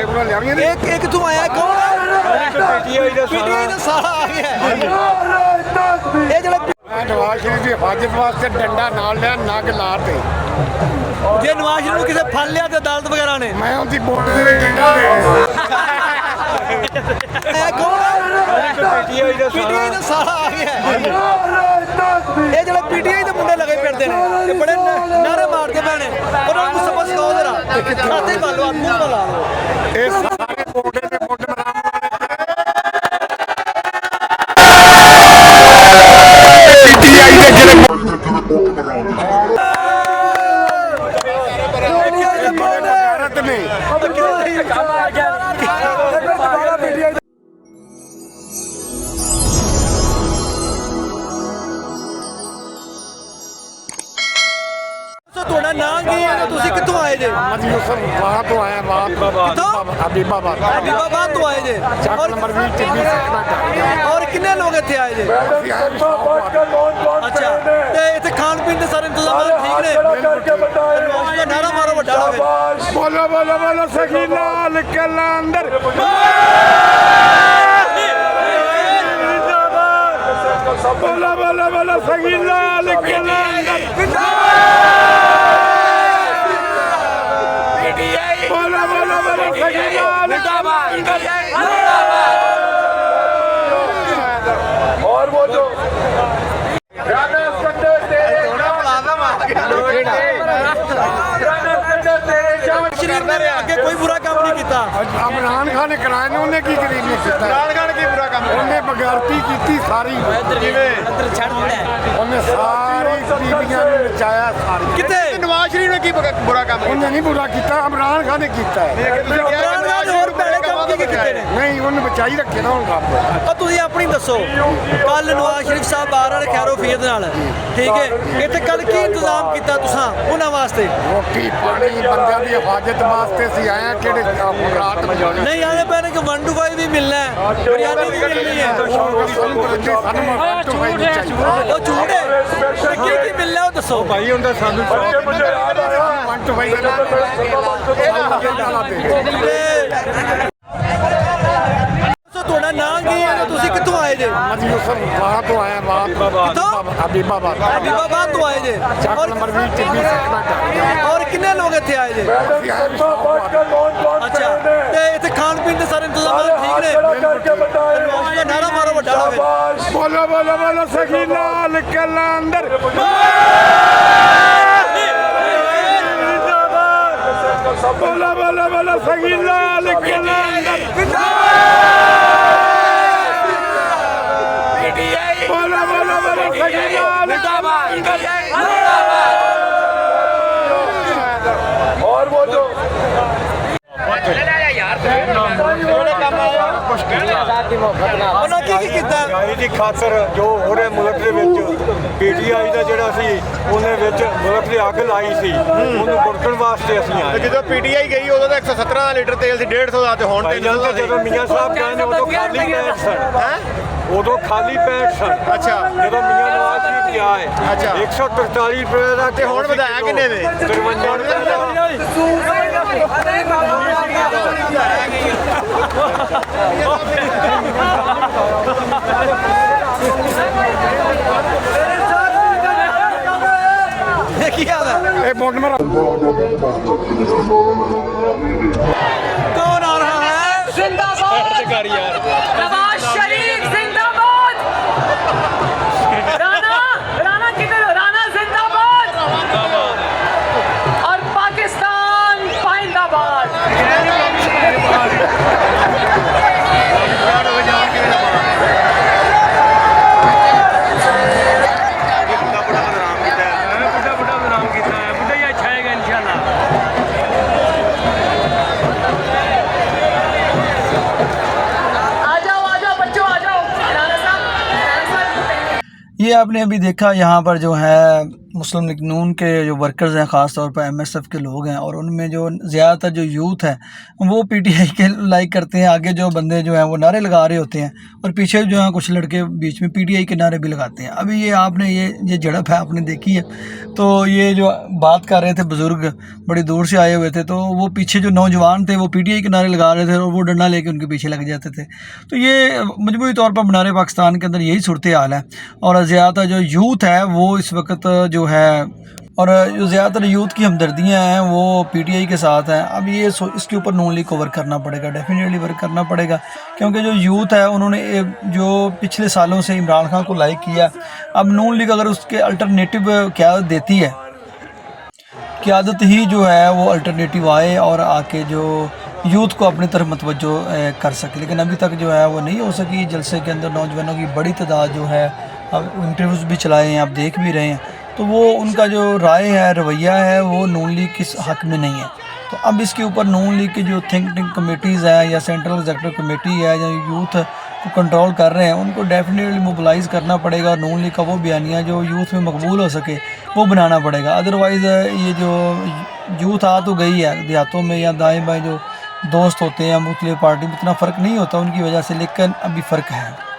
ਸਾਡੇ ਕੋਲ ਲਿਆਵੀਆਂ ਨੇ एक एक तू आया कौन पीटीआई ਦਾ ਸਾਰਾ ਆ ਗਿਆ ਇਹ ਜਿਹੜਾ ਮੈਂ ਨਵਾਜ਼ ਸ਼ਰੀਫ ਦੀ ਹਿਫਾਜ਼ਤ ਵਾਸਤੇ ਡੰਡਾ ਨਾਲ ਲਿਆ ਨਗ ਲਾ ਤੇ ਜੇ ਨਵਾਜ਼ ਸ਼ਰੀਫ ਨੂੰ ਕਿਸੇ ਫੜ ਲਿਆ ਤੇ ਅਦਾਲਤ ਵਗੈਰਾ ਨੇ ਮੈਂ ਉਹਦੀ ਬੋਟ ਦੇ ਵਿੱਚ ਡੰਡਾ ਦੇ ਇਹ ਕੌਣ ਪੀਟੀਆਈ ਦਾ ਸਾਰਾ ਆ ਗਿਆ ਇਹ ਜਿਹੜੇ ਪੀਟੀਆਈ ਦੇ ਮੁੰਡੇ ਲਗੇ ਫਿਰਦੇ ਨੇ ਤੇ ਬੜੇ ਨਾਰੇ ਮਾਰਦੇ ਪਏ ਨੇ ਉਹਨਾਂ ਨੂੰ ਸਬਕ ਸਿਖਾਓ ਜਰਾ ਖਾਤੇ ਭਾਲੋ ਮੂੰਹ ਨਾਲ ਲਾ ਲਓ ਇਹ ਸਾਰੇ ਮੋਢੇ ਤੇ ਮੋਢੇ ਮਰਾਮ ਪੀਟੀਆਈ ਦੇ ਜਿਹੜੇ ਭਾਰਤ ਨੇ ਤੁਹਾਡਾ ਨਾਮ ਕੀ ਹੈ ਤੁਸੀਂ ਕਿੱਥੋਂ ਆਏ ਜੇ ਮਜੀ ਯੂਸਫ ਬਾਹਰ ਤੋਂ ਆਇਆ ਬਾਹਰ ਹਬੀਬਾਬਾਦ ਹਬੀਬਾਬਾਦ ਤੋਂ ਆਏ ਜੇ ਚੱਕ ਨੰਬਰ 20 ਚ 20 ਸੈਕਟਰ ਔਰ ਕਿੰਨੇ ਲੋਕ ਇੱਥੇ ਆਏ ਜੇ ਅੱਛਾ ਤੇ ਇੱਥੇ ਖਾਣ ਪੀਣ ਦੇ ਸਾਰੇ ਇੰਤਜ਼ਾਮ ਠੀਕ ਨੇ ਨਵਾਜ਼ ਦਾ ਨਾਰਾ ਮਾਰੋ ਵੱਡਾ ਹੋਵੇ ਬੋਲੋ ਬੋਲੋ ਬੋਲੋ ਸਖੀ ਲਾਲ ਕਿਲਾ ਅੰਦਰ ਬੋਲੋ ਬੋਲੋ ਬੋਲੋ ਸਖੀ ਲਾਲ ਕਿਲਾ ਅੰਦਰ ਬੋਲੋ ਬੋਲੋ ਬੋਲੋ ਸਖੀ ਲਾਲ और वो जो ਸ਼ਰੀਫ ਨੇ ਅੱਗੇ ਕੋਈ ਬੁਰਾ ਕੰਮ ਨਹੀਂ ਕੀਤਾ ਇਮਰਾਨ ਖਾਨ ਨੇ ਕਰਾਇਆ ਨੇ ਉਹਨੇ ਕੀ ਗਰੀਬ ਨੇ ਕੀਤਾ ਇਮਰਾਨ ਖਾਨ ਕੀ ਬੁਰਾ ਕੰਮ ਉਹਨੇ ਬਗਾਰਤੀ ਕੀਤੀ ਸਾਰੀ ਜਿਵੇਂ ਉਹਨੇ ਸਾਰੀ ਬੀਬੀਆਂ ਨੂੰ ਨਚਾਇਆ ਸਾਰੀ ਕਿੱਥੇ ਨਵਾਜ਼ ਸ਼ਰੀਫ ਨੇ ਕੀ ਬੁਰਾ ਕੰਮ ਉਹਨੇ ਨਹੀਂ ਬੁਰਾ ਕੀਤਾ ਇਮਰਾਨ ਖਾਨ ਨੇ ਕੀਤਾ ਹੈ ਇਮਰਾਨ ਖਾਨ ਹੋਰ ਭੈੜੇ ਕੰਮ ਕੀ ਕੀਤੇ ਨੇ ਨਹੀਂ ਉਹਨੇ ਬਚਾਈ ਰੱਖੇ ਨਾ ਹੁਣ ਰੱਬ ਉਹ ਤੁਸੀਂ ਆਪਣੀ ਦੱਸੋ ਕੱਲ ਨਵਾਜ਼ ਸ਼ਰੀਫ ਸਾਹਿਬ ਬਾਹਰ ਵਾਲੇ ਖੈਰੋ ਫੀਦ ਨਾਲ ਠੀਕ ਹੈ ਇੱਥੇ ਕੱਲ ਕੀ ਇੰਤਜ਼ਾਮ ਕੀਤਾ ਤੁਸੀਂ ਉਹਨਾਂ ਵਾਸਤੇ ਰੋਟੀ ਪਾਣੀ ਬੰਦਿਆਂ ਦੀ ਹਿਫਾਜ਼ਤ ਵਾਸਤੇ ਸੀ ਆਇਆ ਕਿਹੜੇ ਰਾਤ ਵਜਾਉਣੀ ਨਹੀਂ ਆਦੇ ਪੈਣੇ ਕਿ 1 to 5 ਵੀ ਮਿਲਣਾ ਹੈ ਬਿਰਿਆਨੀ ਵੀ ਮਿਲਣੀ ਹੈ ਉਹ ਝੂਠ ਹੈ ਤੇ ਕੀ ਮਿਲਣਾ ਉਹ ਦੱਸੋ ਭਾਈ ਹੁੰਦਾ ਸਾਨੂੰ ਵੰਟ ਭਾਈ ਤੁਹਾਡਾ ਨਾਮ ਕੀ ਹੈ ਤੁਸੀਂ ਕਿੱਥੋਂ ਆਏ ਜੇ ਮਜੀ ਯੂਸਫ ਬਾਹਰ ਤੋਂ ਆਇਆ ਬਾਹਰ ਹਬੀਬਾਬਾਦ ਹਬੀਬਾਬਾਦ ਤੋਂ ਆਏ ਜੇ ਚੱਕ ਨੰਬਰ 20 ਚ 20 ਸੈਕਟਰ ਔਰ ਕਿੰਨੇ ਲੋਕ ਇੱਥੇ ਆਏ ਜੇ ਅੱਛਾ ਤੇ ਇੱਥੇ ਖਾਣ ਪੀਣ ਦੇ ਸਾਰੇ ਇੰਤਜ਼ਾਮ ਠੀਕ ਨੇ ਨਵਾਜ਼ ਦਾ ਨਾਰਾ ਮਾਰੋ ਵੱਡਾ ਹੋਵੇ ਬੋਲੋ ਬੋਲੋ ਬੋਲੋ ਸਖੀ ਲਾਲ ਕਿਲਾ ਅੰਦਰ ਬੋਲੋ ਬੋਲੋ ਬੋਲੋ ਸਖੀ ਲਾਲ ਕਿਲਾ ਅੰਦਰ ਬੋਲੋ ਬੋਲੋ ਬੋਲੋ ਸਖੀ ਲਾਲ और वो जो ਉਹਨਾਂ ਕੀ ਕੀਤਾ ਆਈ ਦੀ ਖਾਤਰ ਜੋ ਹੋ ਰਿਹਾ ਮੁਲਕ ਦੇ ਵਿੱਚ ਪੀਟੀਆਈ ਦਾ ਜਿਹੜਾ ਸੀ ਉਹਨੇ ਵਿੱਚ ਮੁਲਕ ਦੀ ਅੱਗ ਲਾਈ ਸੀ ਉਹਨੂੰ ਬੁੜਕਣ ਵਾਸਤੇ ਅਸੀਂ ਆਏ ਜਦੋਂ ਪੀਟੀਆਈ ਗਈ ਉਦੋਂ ਤਾਂ 117 ਲੀਟਰ ਤੇਲ ਸੀ 150 ਦਾ ਤੇ ਹੁਣ ਭਾਈ ਜਾਨ ਤਾਂ ਜਦੋਂ ਮੀਆਂ ਸਾਹਿਬ ਗਏ ਨੇ ਉਦੋਂ ਖਾਲੀ ਪੈਂਟ ਸਨ ਉਦੋਂ ਖਾਲੀ ਪੈਂਟ ਸਨ ਅੱਛਾ ਜਦੋਂ ਮੀਆਂ ਨਵਾਜ਼ ਸ਼ਰੀਫ ਗਿਆ ਹੈ ਅੱਛਾ 143 ਰੁਪਏ ਦਾ ਤੇ ਹੁਣ ਵਧਾਇਆ ਕਿੰਨੇ ਨੇ 53 ਕੀ ਹਾਲ ਹੈ ਇਹ ਬੋਟ ਮਰਾ कौन आ रहा है जिंदाबाद नवाज शरीफ जिंदाबाद राणा राणा किधर हो राणा जिंदाबाद और पाकिस्तान पाइंदाबाद ये आपने अभी देखा यहाँ पर जो है मुस्लिम लीग नून के जो वर्कर्स हैं, ख़ास तौर पर MSF के लोग हैं, और उनमें जो ज़्यादातर जो यूथ है वो PTI के लाइक करते हैं। आगे जो बंदे जो हैं वो नारे लगा रहे होते हैं और पीछे जो हैं कुछ लड़के बीच में PTI के नारे भी लगाते हैं। अभी ये आपने ये झड़प है आपने देखी है। तो ये जो बात कर रहे थे बुज़ुर्ग, बड़ी दूर से आए हुए थे, तो वो पीछे जो नौजवान थे वो PTI के नारे लगा रहे थे और वो डंडा लेके उनके पीछे लग जाते थे। तो ये मजमूई तौर पर बनारे पाकिस्तान के अंदर यही सूरत हाल है। और ज़्यादातर जो यूथ है वो इस वक्त जो है, और जो ज़्यादातर यूथ की हमदर्दियाँ हैं वो PTI के साथ हैं। अब ये इसके ऊपर नून लीग को वर्क करना पड़ेगा, डेफिनेटली वर्क करना पड़ेगा, क्योंकि जो यूथ है उन्होंने जो पिछले सालों से इमरान खान को लाइक किया, अब नून लीग अगर उसके अल्टरनेटिव क़यादत देती है, क़यादत ही जो है वो अल्टरनेटिव आए और आके जो यूथ को अपनी तरफ मतवज्जो कर सके। लेकिन अभी तक जो है वो नहीं हो सकी। जलसे के अंदर नौजवानों की बड़ी तादाद जो है, अब इंटरव्यूज़ भी चलाए हैं, आप देख भी रहे हैं, तो वो उनका जो राय है, रवैया है, वो नून लीग किस हक़ में नहीं है। तो अब इसके ऊपर नून लीग की जो थिंक टैंक कमेटीज़ हैं या सेंट्रल एग्जीक्यूटिव कमेटी है या यूथ को कंट्रोल कर रहे हैं, उनको डेफिनेटली मोबिलाइज़ करना पड़ेगा और नून लीग का वो बयानिया जो यूथ में मकबूल हो सके वो बनाना पड़ेगा। अदरवाइज़ ये जो यूथ आ तो गई है देहातों में, या दाएँ बाएँ जो दोस्त होते हैं मुख्तलिफ पार्टी में, इतना फ़र्क नहीं होता उनकी वजह से, लेकिन अभी फ़र्क है।